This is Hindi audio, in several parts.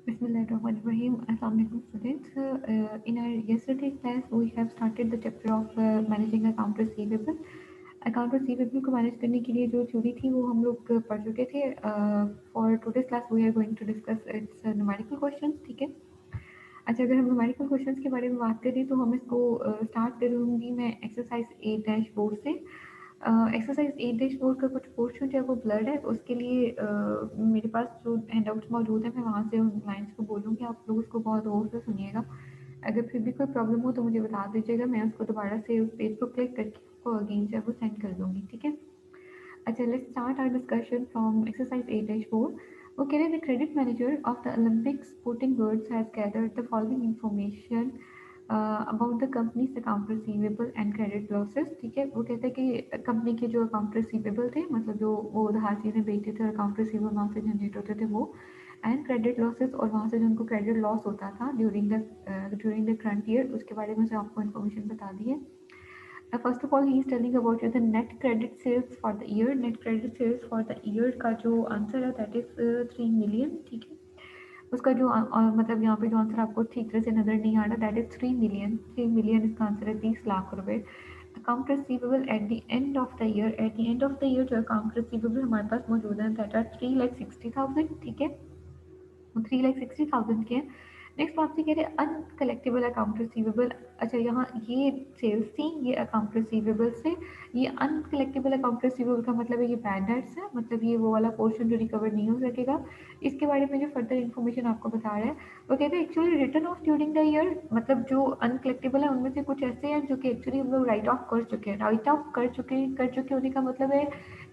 Bismillahirrahmanirrahim. Assalamualaikum students. In our yesterday's class, we have started the chapter of managing account receivable. Account receivable को मैनेज करने के लिए जो थ्योरी थी वो हम लोग पढ़ चुके थे. For today's class we are going to discuss its numerical questions. ठीक है. अच्छा, अगर हम न्यूमेरिकल क्वेश्चंस के बारे में बात करें तो हम इसको स्टार्ट करूँगी मैं एक्सरसाइज 8-4 से. एक्सरसाइज 8-4 का कुछ पोर्शन जो है वो ब्लर्ड है, उसके लिए मेरे पास जो हैंडआउट्स मौजूद है मैं वहाँ से उन लाइन्स को बोलूँगी, आप लोग उसको बहुत गौर से सुनिएगा. अगर फिर भी कोई प्रॉब्लम हो तो मुझे बता दीजिएगा, मैं उसको दोबारा से उस पेज को क्लिक करके आपको अगेन जो है वो सेंड कर दूँगी. ठीक है. अच्छा, let's start our discussion from exercise 8-4. Okay, the credit manager of the Olympic sporting goods has gathered the following information about the company's account receivable and credit losses. ठीक है. वो कहते हैं कि कंपनी के जो अकाउंट रिसीवेबल थे, मतलब जो वो उधार चीज़ें बेचते थे, अकाउंट रिसीवेबल वहाँ से जनरेट होते थे वो, एंड क्रेडिट लॉसेस, और वहाँ से जो उनको क्रेडिट लॉस होता था ड्यूरिंग द करंट ईयर, उसके बारे में से आपको इन्फॉर्मेशन बता दी है. First of all he is telling about you the net credit sales for the year. Net credit sales for the year का जो आंसर है दैट इज 3 मिलियन. ठीक है. उसका जो मतलब यहाँ पे जो आंसर आपको ठीक तरह से नजर नहीं आ रहा, दैट इज 3 मिलियन. 3 मिलियन इसका आंसर है, 30 लाख रुपए. Account receivable at the end of the year. At the end of the year जो अकाउंट रिसीवेबल हमारे पास मौजूद है दैट आर 3,60,000. ठीक है. 3,60,000 के हैं. नेक्स्ट आपसे कह रहे हैं अनकलेक्टेबल अकाउंट रिसीवेबल. अच्छा, यहाँ ये सेल्स थी, ये अकाउंट रिसीवेबल से. ये अनकलेक्टेबल अकाउंट रिसीवेबल का मतलब है ये बैड डेट्स है, मतलब ये वो वाला पोर्शन जो रिकवर नहीं हो सकेगा. इसके बारे में जो फर्दर इन्फॉर्मेशन आपको बता रहा है वो कहते हैं actually return of during the year. मतलब जो अनकलेक्टेबल है उनमें से कुछ ऐसे हैं जो कि एक्चुअली हम लोग राइट ऑफ कर चुके हैं. राइट ऑफ कर चुके होने का मतलब है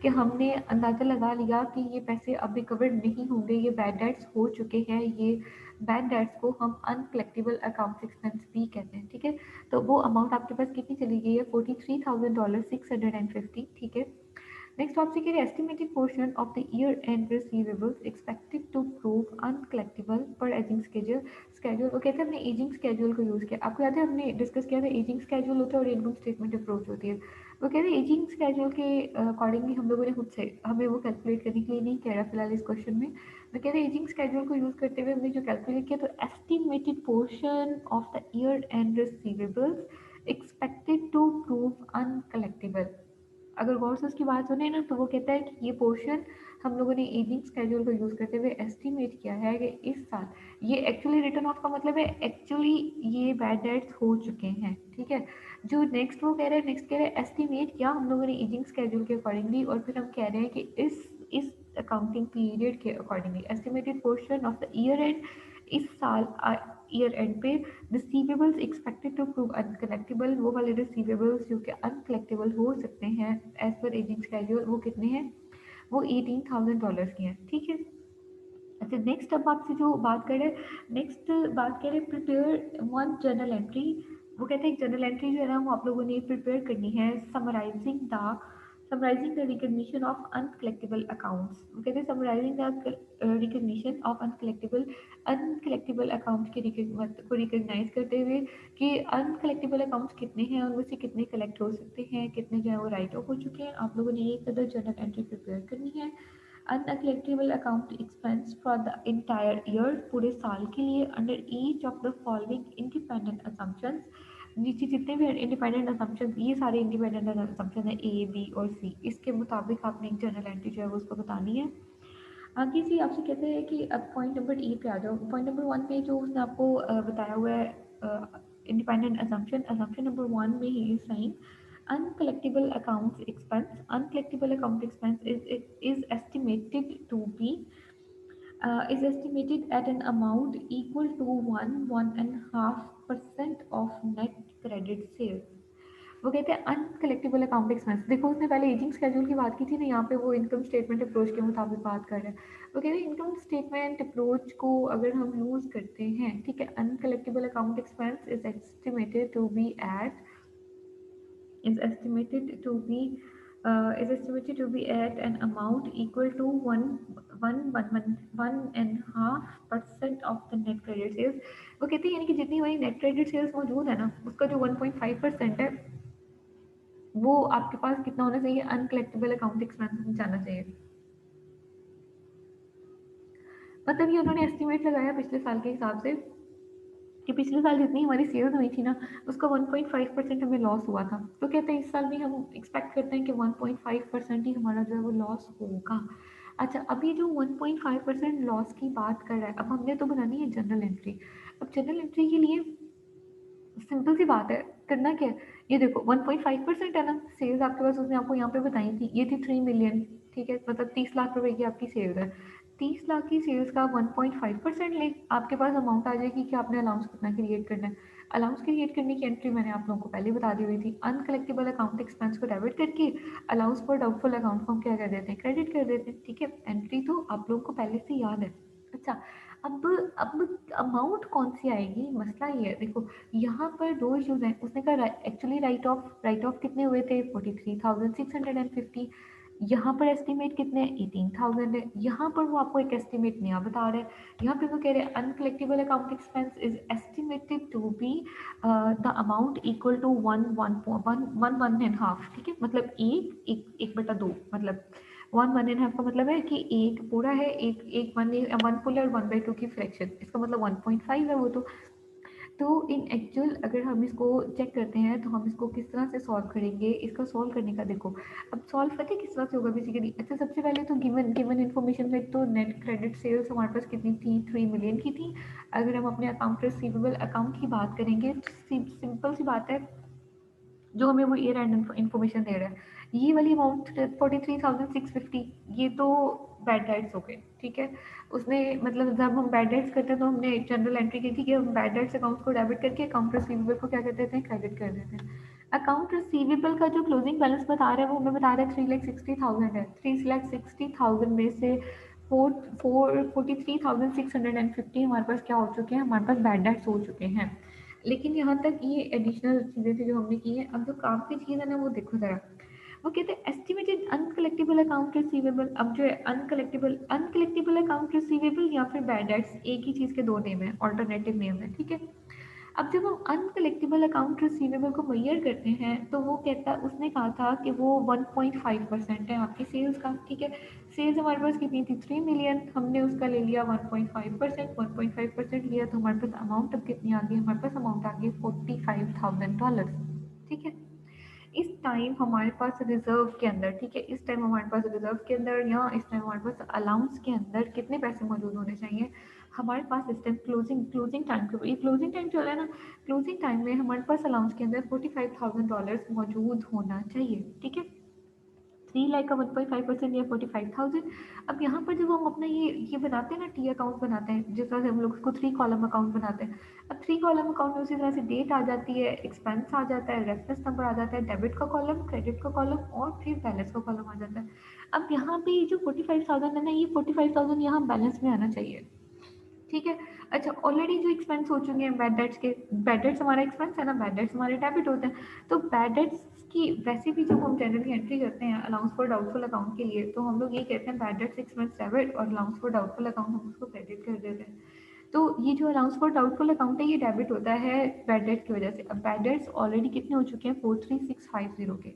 कि हमने अंदाज़ा लगा लिया कि ये पैसे अब रिकवर नहीं होंगे, ये बैड डेट्स हो चुके हैं. ये बैड डेट्स को हम अनकलेक्टेबल अकाउंट्स एक्सपेंस भी कहते हैं. ठीक है. तो वो अमाउंट आपके पास कितनी चली गई है, $43,650. ठीक है. नेक्स्ट आपसे कह रहे estimated portion of the year end receivables expected to prove uncollectible per aging schedule. वो कहते हैं हमने एजिंग स्केड्यूल को यूज़ किया. आपको याद है हमने डिस्कस किया था एजिंग स्केड्यूल होता है और इनकम स्टेटमेंट अप्रोच होती है. वो कह रहे हैं एजिंग स्केड्यूल के अकॉर्डिंगली हम लोगों ने खुद से हमें वो कैलकुलेट करने के लिए नहीं कह रहा फिलहाल इस क्वेश्चन में. वो कह रहे हैं एजिंग स्केड्यूल को यूज़ करते हुए हमने जो कैलकुलेट किया तो estimated portion of the year end receivables expected to prove uncollectible. अगर गौर से उसकी बात सुने ना तो वो कहता है कि ये पोर्शन हम लोगों ने एजिंग स्केड्यूल को यूज़ करते हुए एस्टिमेट किया है कि इस साल ये एक्चुअली रिटर्न ऑफ का मतलब है एक्चुअली ये बैड डेट्स हो चुके हैं. ठीक है. जो नेक्स्ट वो कह रहे हैं, नेक्स्ट कह रहे हैं एस्टिमेट किया हम लोगों ने एजिंग स्केड्यूल के अकॉर्डिंगली, और फिर हम कह रहे हैं कि इस अकाउंटिंग पीरियड के accordingly estimated portion of the year end इस साल ईयर एंड पे receivables expected to prove uncollectible. वो वाले रिसीवेबल्स जो कि अनकलेक्टेबल हो सकते हैं एज पर एजिंग स्केड्यूल वो कितने हैं, वो $18,000 की हैं. ठीक है. अच्छा, नेक्स्ट अब आपसे जो बात करें, नेक्स्ट बात करें प्रिपेयर वन जर्नल एंट्री. वो कहते हैं एक जर्नल एंट्री जो है ना वो आप लोगों ने प्रिपेयर करनी है summarising the recognition of uncollectible accounts. वो कहते हैं summarising the recognition of uncollectible accounts को रिकग्नाइज करते हुए कि अनकलेक्टेबल अकाउंट्स कितने हैं, उनमें से कितने कलेक्ट हो सकते हैं, कितने जो है वो राइट ऑफ हो चुके हैं. आप लोगों ने एक अदर जर्नल एंट्री प्रिपेयर करनी है. Uncollectible account expense for the entire year, पूरे साल के लिए, under each of the following independent assumptions. नीचे जितने भी इंडिपेंडेंट असम्पशन, ये सारे इंडिपेंडेंट असम्पशन है ए बी और सी, इसके मुताबिक आपने एक जर्नल एंट्री जो है वो उसको बतानी है. आगे जी आपसे कहते हैं कि अब पॉइंट नंबर ए पे आ जाओ. पॉइंट नंबर 1 पे जो उसने आपको बताया हुआ है इंडिपेंडेंट असम्पशन, असम्पशन नंबर 1 में he is sine uncollectible accounts expense. Uncollectible account expense is estimated to be is estimated at an amount equal to 1.5% of net credit sales. वो कहते हैं अनकलेक्टेबल अकाउंट एक्सपेंस. देखो उसने पहले एजिंग स्केड्यूल की बात की थी ना, यहाँ पे वो इनकम स्टेटमेंट अप्रोच के मुताबिक बात कर रहे हैं. वो कहते हैं इनकम स्टेटमेंट अप्रोच को अगर हम यूज़ करते हैं, ठीक है, uncollectible account expense is estimated to be at an amount equal to 1.5% of the net credit sales. वो कहते हैं यानी कि जितनी हमारी नेट क्रेडिट सेल्स मौजूद है ना उसका जो 1.5% है वो आपके पास कितना होना चाहिए, अनकलेक्टेबल अकाउंट एक्सपेंस में जाना चाहिए. मतलब ये उन्होंने एस्टिमेट लगाया पिछले साल के हिसाब से कि पिछले साल जितनी हमारी सेल्स हुई थी ना, उसका 1.5% हमें लॉस हुआ था। तो कहते हैं इस साल भी हम एक्सपेक्ट करते हैं कि 1.5% ही हमारा जो है वो लॉस होगा। अच्छा, अब ये जो 1.5% लॉस की बात कर रहा है, अब हमने तो बनानी है जर्नल एंट्री। अब जर्नल एंट्री के लिए सिंपल सी बात है, करना क्या है, ये देखो 1.5% है ना सेल्स आपके पास, उसने आपको यहाँ पे बताई थी, ये थी 3 मिलियन, ठीक है, मतलब 30 लाख रुपए की आपकी सेल्स है। 30 लाख की सेल्स का 1.5% ले आपके पास अमाउंट आ जाएगी कि आपने अलाउंस कितना क्रिएट करना है। अलाउंस क्रिएट करने की एंट्री मैंने आप लोगों को पहले बता दी हुई थी, अनकलेक्टेबल अकाउंट एक्सपेंस को डेबिट करके अलाउंस फॉर डाउटफुल अकाउंट को हम क्या कर देते हैं, क्रेडिट कर देते हैं। ठीक है, एंट्री तो आप लोगों को पहले से याद है। अच्छा, अब अमाउंट कौन सी आएगी, मसला ये है, देखो यहाँ पर दो इश्यूज हैं। उसने कहा एक्चुअली राइट ऑफ कितने हुए थे, 43,650। यहाँ पर एस्टिमेट कितने, 18,000 है। यहाँ पर वो आपको एक एस्टिमेट नया बता रहे हैं। यहाँ पे वो कह रहे हैं uncollectible account expense is estimated to be the amount equal to one and half. ठीक है, मतलब एक बटा दो, मतलब वन एंड हाफ का मतलब है कि एक पूरा है, एक एक वन फुल और 1/2 की फ्रैक्शन, इसका मतलब 1.5 है वो तो इन एक्चुअल अगर हम इसको चेक करते हैं तो हम इसको किस तरह से सॉल्व करेंगे, इसका सॉल्व करने का देखो, अब सॉल्व पता है किस तरह से होगा बेसिकली। अच्छा, सबसे पहले तो गिवन गिवन इन्फॉर्मेशन में तो नेट क्रेडिट सेल्स हमारे पास कितनी थी, 3 मिलियन की थी। अगर हम अपने अकाउंट रिसीवेबल अकाउंट की बात करेंगे तो सिंपल सी बात है, जो हमें वो ईयर एंड इन्फॉर्मेशन दे रहा है, ये वाली अमाउंट 43,650, ये तो बैड डेट्स हो गए। ठीक है, उसने मतलब जब हम बैड डेट्स करते हैं तो हमने जनरल एंट्री की थी कि हम बैड डेट्स अकाउंट को डेबिट करके अकाउंट रिसीवेबल को क्या कर देते हैं, क्रेडिट कर देते हैं। अकाउंट रिसीवेबल का जो क्लोजिंग बैलेंस बता रहा है वो हमें बता रहा है 3,60,000 है। 3,60,000 में से 43,650 हमारे पास क्या हो चुके हैं, हमारे पास बैड डेट्स हो चुके हैं। लेकिन यहाँ तक ये एडिशनल चीज़ें थी जो हमने की हैं। अब जो काम की चीज़ है ना वो देखो ज़रा, वो कहते हैं एस्टिमेटेड अनकलेक्टेबल अकाउंट रिसीवेबल। अब जो है अनकलेक्टेबल अनकलेक्टेबल अकाउंट रिसीवेबल या फिर बैड डेट्स, एक ही चीज़ के दो नेम है, ऑल्टरनेटिव नेम है। ठीक है, अब जब हम अनकलेक्टेबल अकाउंट रिसीवेबल को मेजर करते हैं तो वो कहता उसने कहा था कि वो 1.5% है आपकी सेल्स का। ठीक है, सेल्स हमारे पास कितनी थी, 3 मिलियन, हमने उसका ले लिया 1.5%। 1.5% लिया तो हमारे पास अमाउंट अब कितनी आ गई, हमारे पास अमाउंट आ गई $45,000। ठीक है, इस टाइम हमारे पास रिजर्व के अंदर, ठीक है, इस टाइम हमारे पास रिजर्व के अंदर या इस टाइम हमारे पास अलाउंस के अंदर कितने पैसे मौजूद होने चाहिए हमारे पास इस टाइम, क्लोजिंग टाइम के, ये क्लोजिंग टाइम चल रहा है ना, क्लोजिंग टाइम में हमारे पास अलाउंस के अंदर $45,000 मौजूद होना चाहिए। ठीक है, 3 लाख का 1.5% या 45,000। अब यहाँ पर जब हम अपना ये बनाते हैं ना, टी अकाउंट बनाते हैं, जिस तरह से हम लोग उसको 3 कॉलम अकाउंट बनाते हैं। अब 3 कॉलम अकाउंट में उसी तरह से डेट आ जाती है, एक्सपेंस आ जाता है, रेफरेंस नंबर आ जाता है, डेबिट का कॉलम, क्रेडिट का कॉलम और फिर बैलेंस का कॉलम आ जाता है। अब यहाँ पे जो 45,000 है ना, ये 45,000 यहाँ बैलेंस में आना चाहिए। ठीक है, अच्छा, ऑलरेडी जो एक्सपेंस हो चुके हैं बैड डेट्स के, बैड डेट्स हमारा एक्सपेंस है ना, बैड डेट्स हमारे डेबिट होते हैं। तो बैड डेट्स की वैसे भी जब हम जनरली एंट्री करते हैं अलाउंस फॉर डाउटफुल अकाउंट के लिए, तो हम लोग ये कहते हैं बैड डेट्स एक्सपेंस डेबिट और अलाउंस फॉर डाउटफुल अकाउंट हम उसको क्रेडिट कर देते हैं। तो ये जो अलाउंस फॉर डाउटफुल अकाउंट है ये डेबिट होता है बैड डेट की वजह से। अब बैड डेट्स ऑलरेडी कितने हो चुके हैं, 43650 के,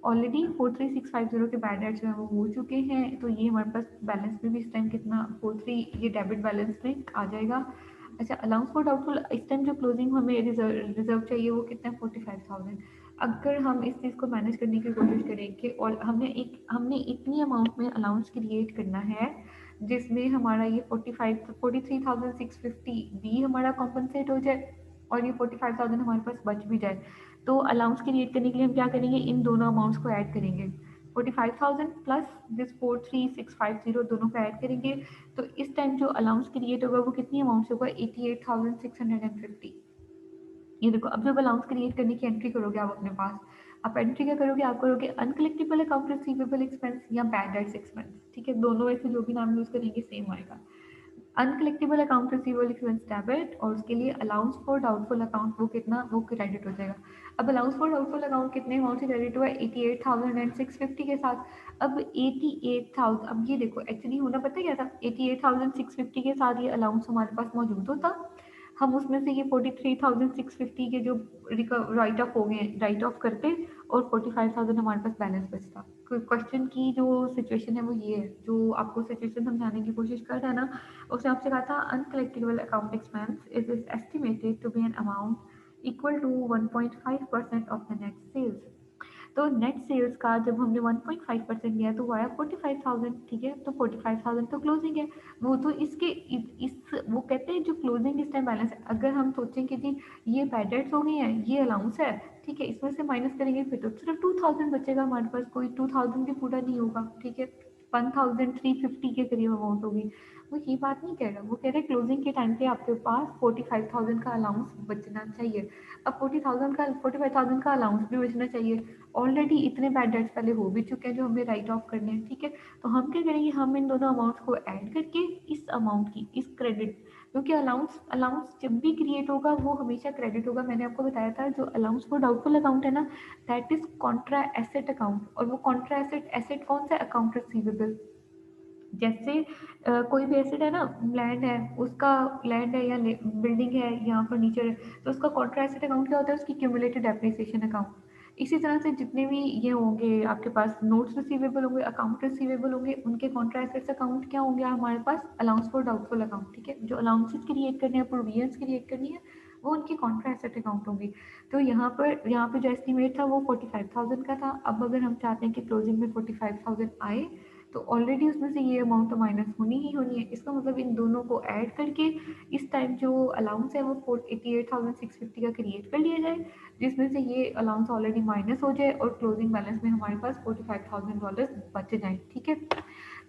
ऑलरेडी 43650 के बैड डेट्स जो है वो हो चुके हैं। तो ये हमारे पास बैलेंस में भी इस टाइम कितना, 43, ये डेबिट बैलेंस में आ जाएगा। अच्छा, अलाउंस फॉर डाउटफुल इस टाइम जो क्लोजिंग हमें रिजर्व चाहिए वो कितना है, 45,000। अगर हम इस चीज़ को मैनेज करने की कोशिश करें कि और हमने इतनी अमाउंट में अलाउंस क्रिएट करना है जिसमें हमारा ये 43,650 भी हमारा कॉम्पनसेट हो जाए और ये 45,000 हमारे पास बच भी जाए। तो अलाउंस क्रिएट करने के लिए हम क्या करेंगे, इन दोनों अमाउंट्स को ऐड करेंगे, 45,000 प्लस दिस 43650 दोनों को ऐड करेंगे। तो इस टाइम जो अलाउंस क्रिएट होगा वो कितनी अमाउंट से होगा, 88,650। ये देखो, अब जब अलाउंस क्रिएट करने की एंट्री करोगे आप अपने पास, आप एंट्री क्या करोगे, आप करोगे अनकलेक्टेबल अकाउंट रिसीवेबल एक्सपेंस या बैड डेट्स एक्सपेंस। ठीक है, दोनों में से जो भी नाम यूज करेंगे सेम आएगा। Uncollectible account receivable expense debit और उसके लिए अलाउंस फॉर डाउटफुल अकाउंट वो कितना, वो क्रेडिट हो जाएगा। अब अलाउंस फॉर डाउटफुल अकाउंट कितने अमाउंट से क्रेडिट हुआ है, 88,650 के साथ। अब 88,000, अब ये देखो एक्चुअली होना पता है क्या था, 88,650 के साथ ये अलाउंस हमारे पास मौजूद होता, हम उसमें से ये 43,650 के जो राइट ऑफ हो गए राइट ऑफ करते और 45,000 हमारे पास बैलेंस बचता। क्वेश्चन की जो सिचुएशन है वो ये है, जो आपको सिचुएशन समझाने की कोशिश कर रहा है ना, उसने आपसे कहा था uncollectible account expense is estimated to be an amount equal to 1.5% of the net sales. तो नेट सेल्स का जब हमने 1.5% लिया तो वो आया 45,000, ठीक है, तो 45,000 तो क्लोजिंग है। वो तो इसके इस वो कहते हैं जो क्लोजिंग इस टाइम बैलेंस है, अगर हम सोचें कि जी ये बैड डेट्स हो गई हैं, ये अलाउंस है, ठीक है, इसमें से माइनस करेंगे फिर तो सिर्फ 2,000 बचेगा हमारे पास, कोई 2,000 भी पूरा नहीं होगा, ठीक है, 1,350 के करीब अमाउंट होगी। वो ये बात नहीं कह रहा, वो कह रहे क्लोजिंग के टाइम पे आपके पास 45,000 का अलाउंस बचना चाहिए। अब 45,000 का अलाउंस भी बचना चाहिए। ऑलरेडी इतने बैड डेट्स पहले हो भी चुके हैं जो हमें राइट ऑफ करने हैं, ठीक है, तो हम क्या करेंगे, हम इन दोनों अमाउंट्स को ऐड करके इस अमाउंट की इस क्रेडिट, क्योंकि अलाउंस अलाउंस जब भी क्रिएट होगा वो हमेशा क्रेडिट होगा। मैंने आपको बताया था जो अलाउंस फॉर डाउटफुल अकाउंट है ना, that is Contra asset account, और वो कॉन्ट्रा एसेट एसेट कौन सा, अकाउंट रिसीवेबल। जैसे कोई भी एसेट है ना, लैंड है, उसका लैंड है या बिल्डिंग है या फर्नीचर है, तो उसका कॉन्ट्रा एसेट अकाउंट क्या होता है, उसकी क्यूमुलेटेड डेप्रिसिएशन अकाउंट। इसी तरह से जितने भी ये होंगे आपके पास नोट्स रिसीवेबल होंगे, अकाउंट रिसीवेबल होंगे, उनके कॉन्ट्रा एसेट्स अकाउंट क्या होंगे हमारे पास, अलाउंस फॉर डाउटफुल अकाउंट, ठीक है, जो अलाउंसेस क्रिएट करने हैं, प्रोविजंस क्रिएट करनी है, वो उनकी कॉन्ट्रा एसेट अकाउंट होंगी। तो यहाँ पे जो एस्टिमेट था वो 45,000 का था। अब अगर हम चाहते हैं कि क्लोजिंग में 45,000 आए, तो ऑलरेडी उसमें से ये अमाउंट तो माइनस होनी ही होनी है। इसका मतलब इन दोनों को ऐड करके इस टाइम जो अलाउंस है वो 88,650 का क्रिएट कर लिया जाए, जिसमें से ये अलाउंस ऑलरेडी माइनस हो जाए और क्लोजिंग बैलेंस में हमारे पास $45,000 बच जाए, ठीक है।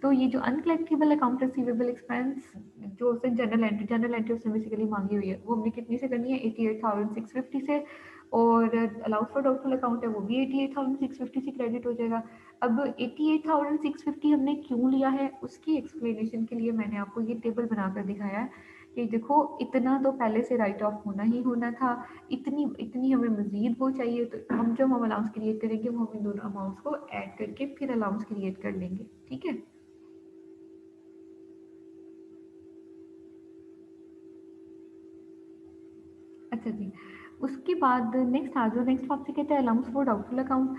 तो ये जो अनकलेक्टेबल अकाउंट रिसीवेबल एक्सपेंस जो उसने जनरल एंट्री उसने बेसिकली मांगी हुई है, वो हमने कितनी से करनी है, 88,650 से, और अलाउड फॉर डाउटफुल अकाउंट है वो भी 88,650 से क्रेडिट हो जाएगा। अब 88,650 हमने क्यों लिया है, उसकी एक्सप्लेनेशन के लिए मैंने आपको ये टेबल बनाकर दिखाया है कि देखो इतना तो पहले से राइट ऑफ होना ही होना था, इतनी इतनी हमें मजीद वो चाहिए, तो हम जब हम अलाउंस क्रिएट करेंगे वो हम इन दोनों अमाउंट्स को ऐड करके फिर अलाउंस क्रिएट कर लेंगे, ठीक है। अच्छा जी, उसके बाद नेक्स्ट आ जाओ, नेक्स्ट आपसे कहते हैं allowance for doubtful account.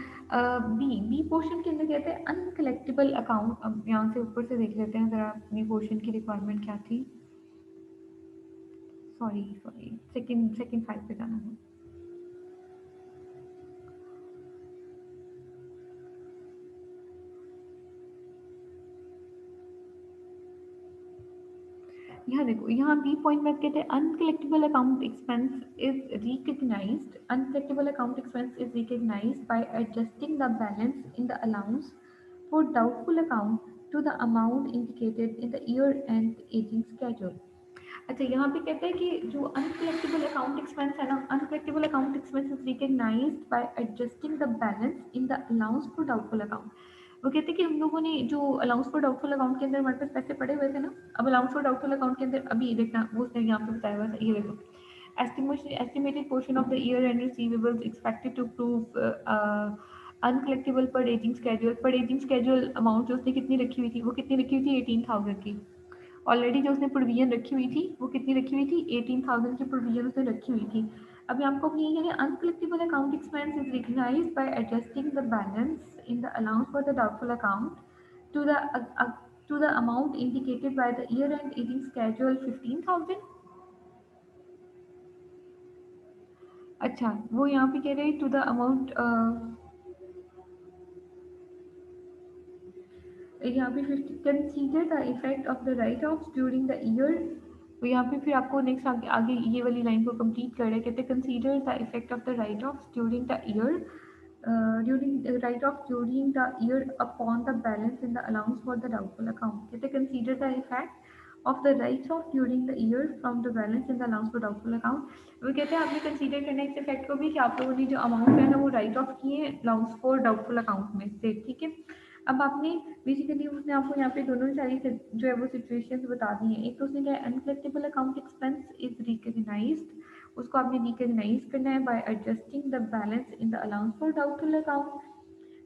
B B portion के अंदर कहते हैं अनकलेक्टेबल अकाउंट। अब यहाँ से ऊपर से देख लेते हैं ज़रा बी पोर्शन की रिक्वायरमेंट क्या थी। Sorry sorry, second second file पे जाना है। यहाँ देखो, यहाँ बी पॉइंट में कहते हैं uncollectible account expense is recognised, uncollectible account expense is recognised by adjusting the balance in the allowance for doubtful account to the amount indicated in the year end aging schedule. अच्छा, यहाँ पे कहते हैं कि जो अनकलेक्टेबल अकाउंट एक्सपेंस है ना, uncollectible account expense is recognised by adjusting the balance in the allowance for doubtful account. वो कहते हैं कि हम लोगों ने जो अलाउंस फॉर डाउटफुल अकाउंट के अंदर हमारे पास पैसे पड़े हुए थे ना, अब अलाउंस फॉर डाउटफुल अकाउंट के अंदर अभी देखना वो उसने यहाँ पे बताया हुआ था, ये देखो, estimated portion of the year end receivables expected to prove uncollectible per aging schedule amount जो उसने कितनी रखी हुई थी, वो कितनी रखी हुई थी, 18,000 की। ऑलरेडी जो उसने प्रोविजन रखी हुई थी वो कितनी रखी हुई थी, 18,000 की प्रोविजन उसने रखी हुई थी। अभी आपको अपनी ये है uncollectible account expense is recognised by adjusting the balance in the allowance for the doubtful account to the to the amount indicated by the year end aging schedule 15,000। अच्छा, वो यहाँ पे कह रहे हैं टू द अमाउंट, यहाँ पे फिर consider the effect of the right of during the year. तो यहाँ पे फिर आपको नेक्स्ट आगे आगे ये वाली लाइन को कंप्लीट कर रहे हैं, कहते हैं consider the effect of the right of during the year, during right of during the year upon the balance in the allowance for the doubtful account. कहते हैं consider the effect of the rights of during the year from the balance in the allowance for doubtful account. वो कहते हैं आपने कंसीडर करना है इस इफेक्ट को भी कि आप लोगों ने जो अमाउंट है ना वो राइट ऑफ किए अलाउंस फॉर डाउटफुल अकाउंट में से, ठीक है। अब आपने बेसिकली उसने आपको यहाँ पे दोनों सारी जो है वो सिचुएशंस बता दी हैं। एक तो उसने क्या है, uncollectible account expense is recognised, उसको आपने रिकग्नाइज करना है by adjusting the balance in the allowance for doubtful account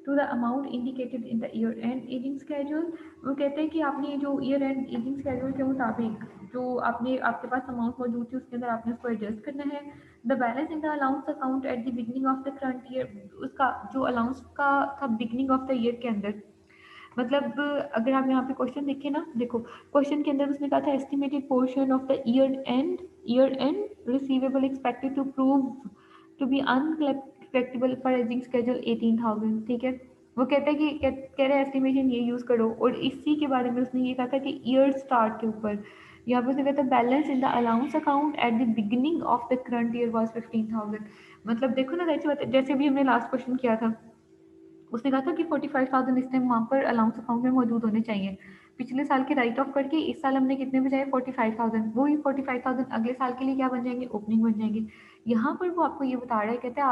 to the amount indicated in the year end aging schedule। वो कहते हैं कि आपने जो ईयर एंड एजिंग स्केड्यूल के मुताबिक जो आपने आपके पास अमाउंट मौजूद थी उसके अंदर आपने उसको एडजस्ट करना है। The balance in the allowance account at the beginning of the current year, उसका जो अलाउंस का था बिगनिंग ऑफ द ईयर के अंदर, मतलब अगर आप यहाँ पे क्वेश्चन देखें ना, देखो क्वेश्चन के अंदर उसने कहा था estimated portion of the year end receivable expected to prove to be uncollectible for aging schedule 18,000। ठीक है, वो कहता है कि कह रहे एस्टिमेशन ये यूज़ करो, और इसी के बारे में उसने ये कहा था कि ईयर स्टार्ट के ऊपर यहाँ पे उसने कहा था balance in the allowance account at the beginning of the current year was 15,000। मतलब देखो ना, जैसे भी हमने लास्ट क्वेश्चन किया था, उसने कहा था कि 45,000 इस टाइम वहाँ पर अलाउंस अकाउंट में मौजूद होने चाहिए। पिछले साल के राइट ऑफ करके इस साल हमने कितने बचाए 45,000, वही 45,000 अगले साल के लिए क्या बन जाएंगे, ओपनिंग बन जाएंगे। यहाँ पर वो आपको ये बता रहा है, कहते हैं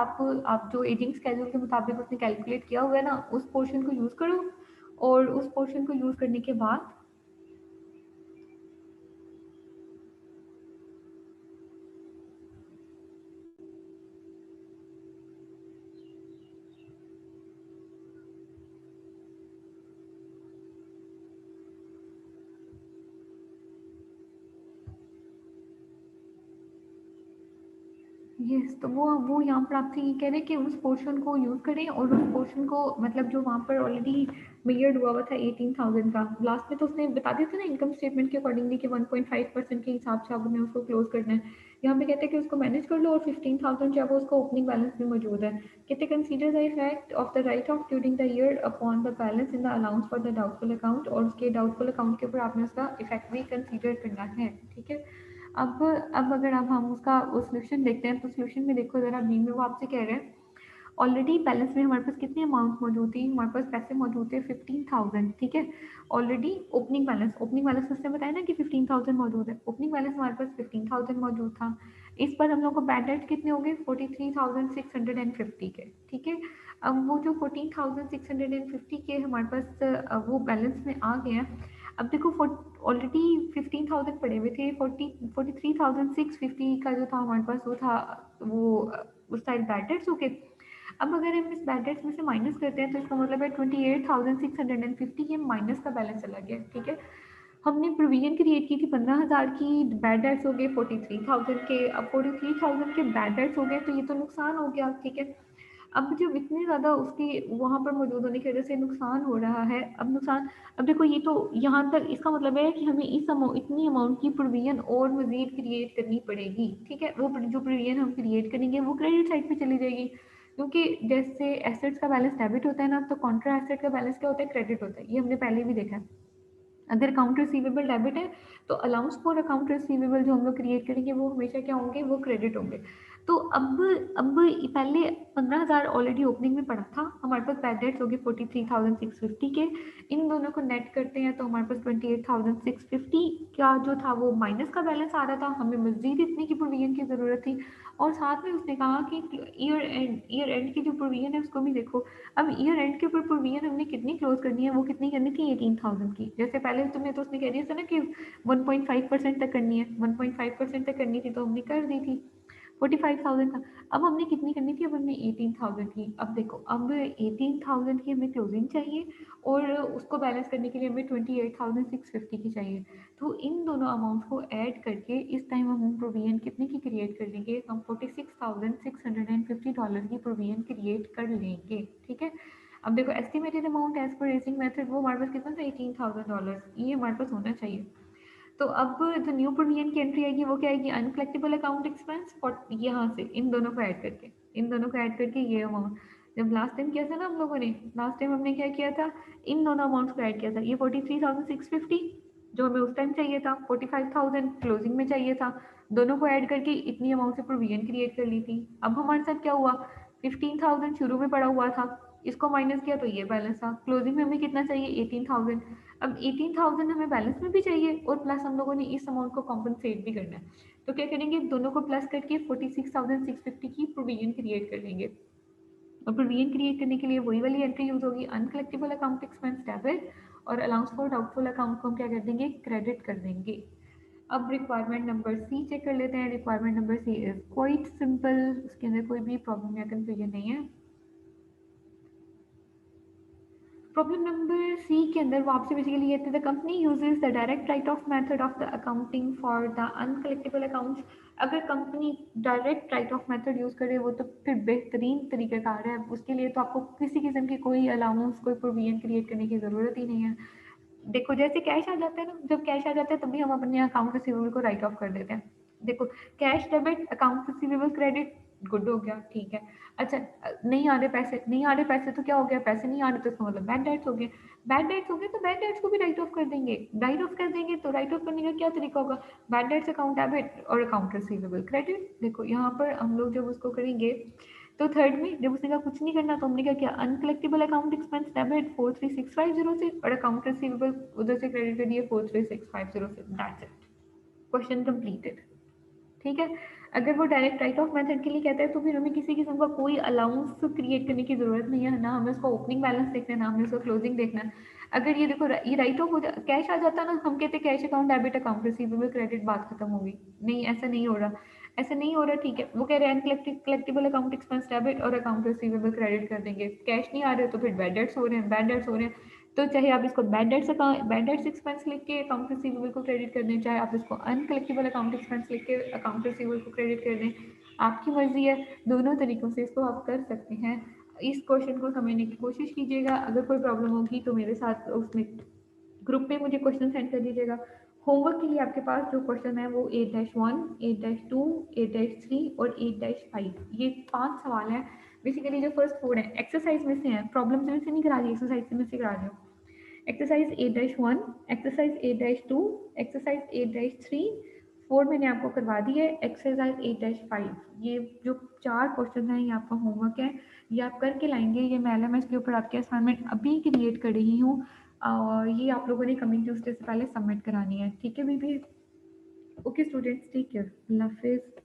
आप जो एजिंग स्केड्यूल के मुताबिक उसने कैलकुलेट किया हुआ है ना, उस पोर्शन को यूज़ करो, और उस पोर्शन को यूज़ करने के बाद यस, तो वो यहाँ पर आपसे ये कह रहे हैं कि उस पोर्शन को यूज़ करें, और उस पोर्शन को मतलब जो वहाँ पर ऑलरेडी मेजर्ड हुआ था 18,000 का, लास्ट में तो उसने बता दिया था ना इनकम स्टेटमेंट के अकॉर्डिंगली कि 1.5% के हिसाब से आपने उसको क्लोज करना है। यहाँ पे कहते हैं कि उसको मैनेज कर लो, और 15,000 जो है वो उसका ओपनिंग बैलेंस भी मौजूद है। कहते consider the effect of the right of during the year upon the balance in the allowance for the doubtful account, और उसके डाउटफुल अकाउंट के ऊपर आपने उसका इफेक्ट भी कंसीडर करना है। ठीक है, अब अगर अब हम उसका वो सोल्यूशन देखते हैं, तो सोल्यूशन में देखो ज़रा, बी में वो आपसे कह रहे हैं ऑलरेडी बैलेंस में हमारे पास कितनी अमाउंट मौजूद थी, हमारे पास पैसे मौजूद थे 15,000। ठीक है, ऑलरेडी ओपनिंग बैलेंस उसने बताया ना कि 15,000 मौजूद है, ओपनिंग बैलेंस हमारे पास 15,000 मौजूद था। इस पर हम लोग को बैड डेट कितने हो गए 43,650 के। ठीक है, अब वो जो 14,650 के हमारे पास वो बैलेंस में आ गए हैं। अब देखो ऑलरेडी 15,000 पड़े हुए थे, 43,650 का जो था हमारे पास वो था, वो उस साइड बैड डेट्स ओके। अब अगर हम इस बैड डेट्स में से माइनस करते हैं, तो इसका मतलब है 28,650 ये माइनस का बैलेंस चला गया। ठीक है, हमने प्रोविजन क्रिएट की थी 15,000 की, बैड डेट्स हो गए 43,000 के। अब 43,000 के बैड डेट्स हो गए, तो ये तो नुकसान हो गया। ठीक है, अब जब इतनी ज़्यादा उसकी वहाँ पर मौजूद होने की वजह से नुकसान हो रहा है, अब नुकसान, अब देखो ये तो यहाँ तक इसका मतलब है कि हमें इतनी अमाउंट की प्रोविजन और मजीद क्रिएट करनी पड़ेगी। ठीक है, वो जो प्रोविजन हम क्रिएट करेंगे वो क्रेडिट साइड पे चली जाएगी, क्योंकि जैसे एसेट्स का बैलेंस डेबिट होता है ना, तो कॉन्ट्रा एसेट का बैलेंस क्या होता है, क्रेडिट होता है। ये हमने पहले भी देखा है। अगर अकाउंट रिसीवेबल डेबिट है, तो अलाउंस फॉर अकाउंट रिसीवेबल जो हम लोग क्रिएट करेंगे वो हमेशा क्या होंगे, वो क्रेडिट होंगे। तो अब पहले 15,000 ऑलरेडी ओपनिंग में पड़ा था, हमारे पास बैड डेट्स हो गए 43,650 के। इन दोनों को नेट करते हैं तो हमारे पास 28,650 का जो था वो माइनस का बैलेंस आ रहा था, हमें मजीद इतने की प्रोविजन की ज़रूरत थी। और साथ में उसने कहा कि ईयर एंड की जो प्रोविजन है उसको भी देखो। अब ईयर एंड के ऊपर प्रोविजन हमने कितनी क्लोज करनी है, वो कितनी करनी थी 18,000 की। जैसे पहले तुमने तो उसने कह दिया था ना कि 1.5% तक करनी है, 1.5% तक करनी थी तो हमने कर दी थी 45,000 का। अब हमने कितनी करनी थी, अब हमने 18,000 की। अब देखो, अब 18,000 की हमें क्लोजिंग चाहिए, और उसको बैलेंस करने के लिए हमें 28,650 की चाहिए। तो इन दोनों अमाउंट्स को ऐड करके इस टाइम हम प्रोविजन कितने की क्रिएट कर लेंगे, हम $46,650 की प्रोविजन क्रिएट कर लेंगे। ठीक है, अब देखो estimated amount as per aging method वो हमारे पास कितना था, $18,000, ये हमारे पास होना चाहिए। तो अब जो न्यू प्रोविजन की एंट्री आएगी वो क्या आएगी, अनकलेक्टेबल अकाउंट एक्सपेंस, और यहाँ से इन दोनों को ऐड करके, ये अमाउंट जब लास्ट टाइम किया था ना हम लोगों ने, लास्ट टाइम हमने क्या किया था, इन दोनों अमाउंट्स को ऐड किया था। ये 43,650 जो हमें उस टाइम चाहिए था, 45,000 क्लोजिंग में चाहिए था, दोनों को ऐड करके इतनी अमाउंट से प्रोविजन क्रिएट कर ली थी। अब हमारे साथ क्या हुआ, 15,000 शुरू में पड़ा हुआ था, इसको माइनस किया तो ये बैलेंस था, क्लोजिंग में हमें कितना चाहिए 18,000। अब 18,000 हमें बैलेंस में भी चाहिए, और प्लस हम लोगों ने इस अमाउंट को कॉम्पनसेट भी करना है। तो क्या करेंगे, दोनों को प्लस करके 46,650 की प्रोविजन क्रिएट कर लेंगे। और प्रोविजन क्रिएट करने के लिए वही वाली एंट्री यूज होगी, अनकलेक्टेबल अकाउंट एक्सपेंस डेबिट, और अलाउंस फॉर डाउटफुल अकाउंट को हम क्या कर देंगे, क्रेडिट कर देंगे। अब रिक्वायरमेंट नंबर सी चेक कर लेते हैं। Requirement number C is quite simple, उसके अंदर कोई भी प्रॉब्लम या कंफ्यूजन नहीं है। प्रॉब्लम नंबर सी के अंदर वो आपसे बेसिकली ये the company uses the direct write off method of the accounting for the uncollectible accounts. अगर company direct write off method use करे वो तो फिर बेहतरीन तरीक़ेकार है, उसके लिए तो आपको किसी किस्म की कोई अलाउंस कोई प्रोविजन क्रिएट करने की ज़रूरत ही नहीं है। देखो जैसे कैश आ जाता है ना, जब कैश आ जाता है तभी हम अपने अकाउंट रिसीवेबल को राइट ऑफ कर देते हैं। देखो cash debit account receivable credit good हो गया, ठीक है। अच्छा नहीं आ रहे पैसे, नहीं आ रहे पैसे तो क्या हो गया, पैसे नहीं आ रहे तो इसका मतलब बैड डेट्स हो गए। बैड डेट्स हो गए तो बैड डेट्स को भी राइट ऑफ कर देंगे। राइट ऑफ कर देंगे तो राइट ऑफ करने का क्या तरीका होगा, बैड डेट्स अकाउंट डेबिट और अकाउंट रिसीवेबल क्रेडिट। देखो यहाँ पर हम लोग जब उसको करेंगे तो थर्ड में जब उसने कहा कुछ नहीं करना तो हमने क्या किया, अनकलेक्टेबल अकाउंट एक्सपेंस डेबिट 43650 से और अकाउंट रिसीवेबल उधर से क्रेडिट कर दिए 43650 से। That's it, question completed. ठीक है। अगर वो डायरेक्ट राइट ऑफ मेथड के लिए कहता है तो फिर हमें किसी किस्म का कोई अलाउंस क्रिएट करने की जरूरत नहीं है ना, हमें उसका ओपनिंग बैलेंस देखना है ना हमें उसका क्लोजिंग देखना है। अगर ये देखो ये राइट ऑफ हो जा कैश आ जाता ना, हम कहते cash account debit account receivable credit बात खत्म होगी। नहीं ऐसा नहीं हो रहा, ऐसा नहीं हो रहा, ठीक है। वो कह रहे हैं कलेक्टिबल अकाउंट एक्सपेंस डेबिट और अकाउंट रिसीवेबल क्रेडिट कर देंगे, कैश नहीं आ रहे तो फिर बैड डेट्स हो रहे हैं, बैड डेट्स हो रहे हैं। तो चाहे आप इसको bad debts account bad debts expense लिख के अकाउंट रिसीवेबल को क्रेडिट कर दें, चाहे आप इसको अनकलेक्टेबल अकाउंट एक्सपेंस लिख के अकाउंट रिसीवेबल को क्रेडिट कर दें, आपकी मर्जी है। दोनों तरीकों से इसको आप कर सकते हैं। इस क्वेश्चन को समझने की कोशिश कीजिएगा, अगर कोई प्रॉब्लम होगी तो मेरे साथ उसमें ग्रुप पे मुझे क्वेश्चन सेंड कर दीजिएगा। होमवर्क के लिए आपके पास जो क्वेश्चन है वो 8-1, 8-2, 8-3 और 8-5, ये 5 सवाल हैं। बेसिकली जो फर्स्ट 4 हैं एक्सरसाइज में से हैं, प्रॉब्लम से नहीं करा रही, एक्सरसाइज से में से करा रही हूँ। एक्सरसाइज 8-1, एक्सरसाइज 8-2, एक्सरसाइज 8-3, 4 मैंने आपको करवा दी है, एक्सरसाइज 8-5। ये जो 4 क्वेश्चन हैं ये आपका होमवर्क है, ये आप करके लाएंगे। ये मैं LMS के ऊपर आपके असाइनमेंट अभी क्रिएट कर रही हूँ और ये आप लोगों ने कमिंग ट्यूसडे से पहले सबमिट करानी है, ठीक है बीबी। ओके स्टूडेंट्स, टेक केयर, अल्लाह हाफिज़।